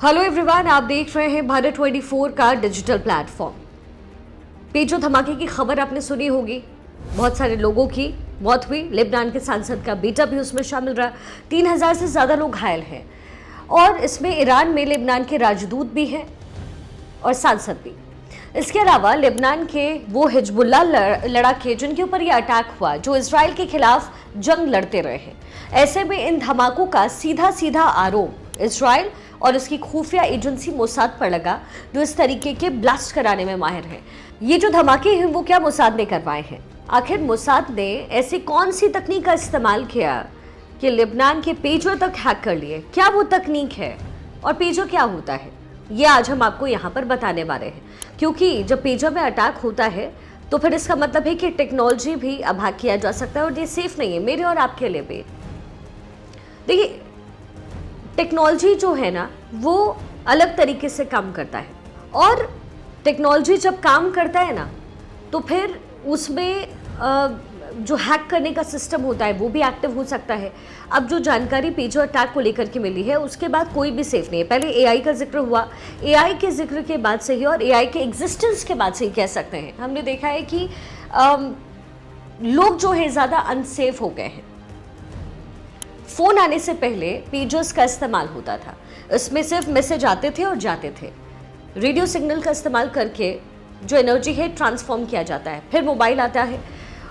Hello everyone, आप देख रहे हैं भारत 24 का डिजिटल प्लेटफॉर्म। पेजो धमाके की खबर आपने सुनी होगी। बहुत सारे लोगों की मौत हुई। लेबनान के सांसद का बेटा भी उसमें शामिल रहा। 3000 से ज़्यादा लोग घायल हैं और इसमें ईरान में लेबनान के राजदूत भी हैं और सांसद भी। इसके अलावा लेबनान के वो हिजबुल्ला लड़ाके जिनके ऊपर ये अटैक हुआ, जो इसराइल के खिलाफ जंग लड़ते रहे हैं। ऐसे में इन धमाकों का सीधा सीधा आरोप इसराइल और उसकी खुफिया एजेंसी मोसाद पर लगा, जो इस तरीके के ब्लास्ट कराने में माहिर है। ये जो धमाके हैं वो क्या मोसाद ने करवाए हैं? आखिर मोसाद ने ऐसी कौन सी तकनीक का इस्तेमाल किया कि लेबनान के पेजो तक हैक कर लिए? क्या वो तकनीक है और पेजो क्या होता है, ये आज हम आपको यहाँ पर बताने वाले हैं। क्योंकि जब पेजो में अटैक होता है तो फिर इसका मतलब है कि टेक्नोलॉजी भी अब हैक किया जा सकता है और ये सेफ नहीं है मेरे और आपके लिए भी। देखिए, टेक्नोलॉजी जो है ना वो अलग तरीके से काम करता है और टेक्नोलॉजी जब काम करता है ना तो फिर उसमें जो हैक करने का सिस्टम होता है वो भी एक्टिव हो सकता है। अब जो जानकारी पेजो अटैक को लेकर के मिली है उसके बाद कोई भी सेफ नहीं है। पहले एआई का जिक्र हुआ, एआई के जिक्र के बाद से ही और एआई के एग्जिस्टेंस के बाद से ही कह सकते हैं हमने देखा है कि लोग जो है ज़्यादा अनसेफ हो गए हैं। फ़ोन आने से पहले पेजर्स का इस्तेमाल होता था, इसमें सिर्फ मैसेज आते थे और जाते थे। रेडियो सिग्नल का इस्तेमाल करके जो एनर्जी है ट्रांसफॉर्म किया जाता है। फिर मोबाइल आता है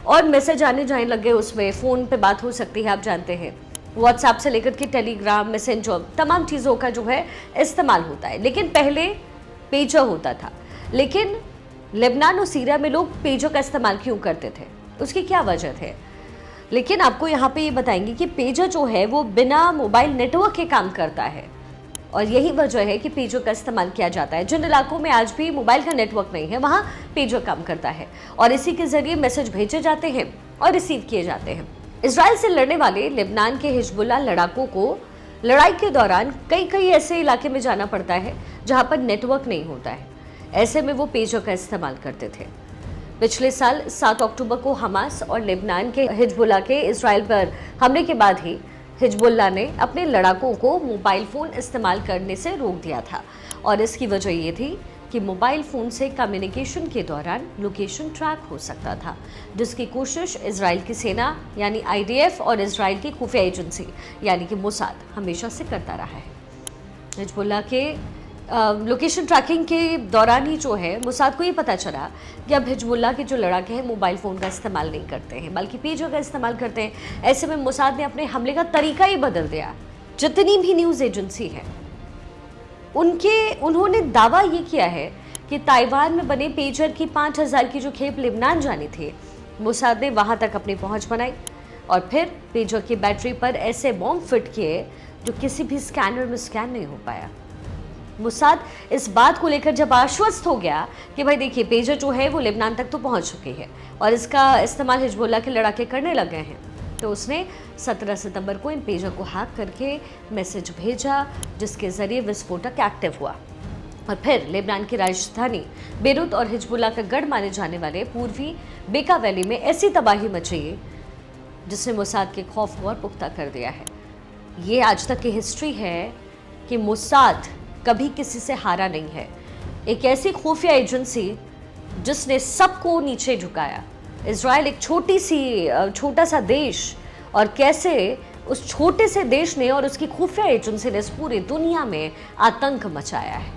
और मैसेज आने जाने लगे, उसमें फ़ोन पे बात हो सकती है, आप जानते हैं। व्हाट्सएप से लेकर के टेलीग्राम, मैसेंजर, तमाम चीज़ों का जो है इस्तेमाल होता है। लेकिन पहले पेजर होता था। लेकिन लेबनान और सीरिया में लोग पेजर का इस्तेमाल क्यों करते थे, उसकी क्या वजह थे? लेकिन आपको यहाँ पे ये बताएंगे कि पेजर जो है वो बिना मोबाइल नेटवर्क के काम करता है और यही वजह है कि पेजर का इस्तेमाल किया जाता है। जिन इलाकों में आज भी मोबाइल का नेटवर्क नहीं है वहाँ पेजर काम करता है और इसी के जरिए मैसेज भेजे जाते हैं और रिसीव किए जाते हैं। इसराइल से लड़ने वाले लेबनान के हिजबुल्ला लड़ाकों को लड़ाई के दौरान कई ऐसे इलाके में जाना पड़ता है जहाँ पर नेटवर्क नहीं होता है। ऐसे में वो पेजर का इस्तेमाल करते थे। पिछले साल 7 अक्टूबर को हमास और लेबनान के हिजबुल्ला के इसराइल पर हमले के बाद ही हिजबुल्ला ने अपने लड़ाकों को मोबाइल फ़ोन इस्तेमाल करने से रोक दिया था और इसकी वजह ये थी कि मोबाइल फ़ोन से कम्युनिकेशन के दौरान लोकेशन ट्रैक हो सकता था, जिसकी कोशिश इसराइल की सेना यानी आईडीएफ और इसराइल की खुफिया एजेंसी यानी कि मोसाद हमेशा से करता रहा है। हिजबुल्ला के लोकेशन ट्रैकिंग के दौरान ही जो है मोसाद को ये पता चला कि अब हिजबुल्ला के जो लड़ाके हैं मोबाइल फ़ोन का इस्तेमाल नहीं करते हैं बल्कि पेजर का इस्तेमाल करते हैं। ऐसे में मोसाद ने अपने हमले का तरीका ही बदल दिया। जितनी भी न्यूज़ एजेंसी है उन्होंने दावा ये किया है कि ताइवान में बने पेजर की 5000 की जो खेप लेबनान जानी थी, मोसाद ने वहाँ तक अपनी पहुँच बनाई और फिर पेजर की बैटरी पर ऐसे बॉम्ब फिट किए जो किसी भी स्कैनर में स्कैन नहीं हो पाया। मोसाद इस बात को लेकर जब आश्वस्त हो गया कि भाई देखिए पेजर जो है वो लेबनान तक तो पहुंच चुकी है और इसका इस्तेमाल हिजबुल्ला के लड़ाके करने लग गए हैं, तो उसने 17 सितंबर को इन पेजर को हैक करके मैसेज भेजा जिसके ज़रिए विस्फोटक एक्टिव हुआ और फिर लेबनान की राजधानी बेरूत और हिजबुल्ला का गढ़ माने जाने वाले पूर्वी बेका वैली में ऐसी तबाही मची जिसने मोसाद के खौफ को और पुख्ता कर दिया है। ये आज तक की हिस्ट्री है कि मोसाद कभी किसी से हारा नहीं है। एक ऐसी खुफिया एजेंसी जिसने सबको नीचे झुकाया। इजराइल एक छोटा सा देश और कैसे उस छोटे से देश ने और उसकी खुफिया एजेंसी ने इस पूरी दुनिया में आतंक मचाया है।